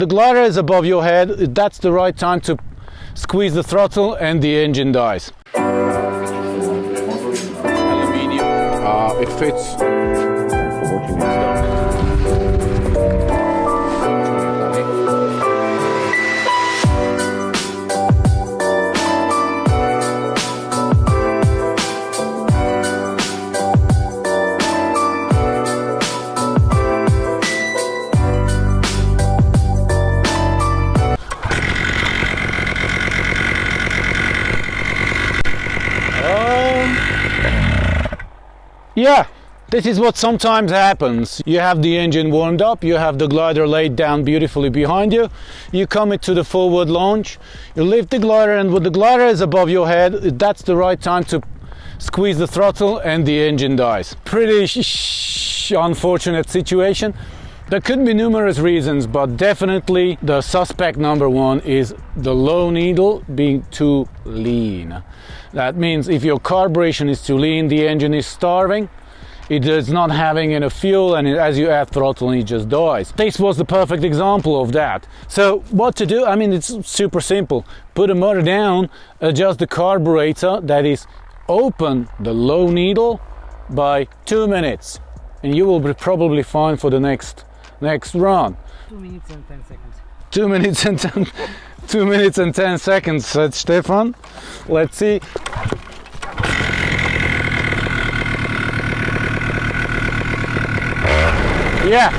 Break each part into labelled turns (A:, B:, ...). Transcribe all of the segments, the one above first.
A: The glider is above your head. That's the right time to squeeze the throttle and the engine dies. Aluminium. It fits. Yeah, this is what sometimes happens. You have the engine warmed up, you have the glider laid down beautifully behind you, you come into the forward launch, you lift the glider, and when the glider is above your head, that's the right time to squeeze the throttle and the engine dies. Pretty unfortunate situation. There could be numerous reasons, but definitely the suspect number one is the low needle being too lean. That means if your carburation is too lean, the engine is starving, it is not having enough fuel, and as you add throttle, it just dies. This was the perfect example of that. So what to do? I mean, it's super simple. Put the motor down, adjust the carburetor, that is, open the low needle by 2 minutes, and you will be probably fine for the next run.
B: 2 minutes and 10 seconds.
A: 2 minutes and 10 2 minutes and 10 seconds, said Stefan. Let's see. Yeah.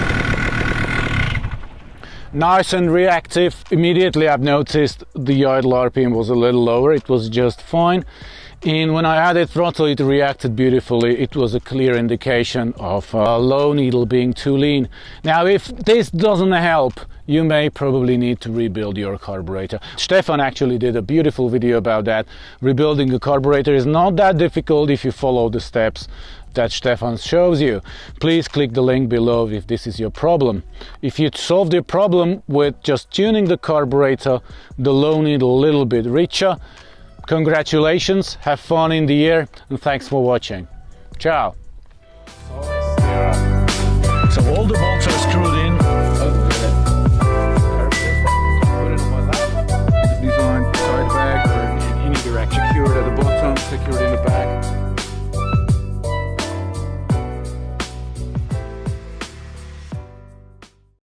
A: Nice and reactive. Immediately I've noticed the idle RPM was a little lower. It was just fine. And when I added throttle, it reacted beautifully. It was a clear indication of a low needle being too lean. Now, if this doesn't help, you may probably need to rebuild your carburetor. Stefan actually did a beautiful video about that. Rebuilding a carburetor is not that difficult if you follow the steps that Stefan shows you. Please click the link below if this is your problem. If you solve your problem with just tuning the carburetor, the low needle a little bit richer, congratulations, have fun in the air, and thanks for watching. Ciao. So all the bolts are screwed in.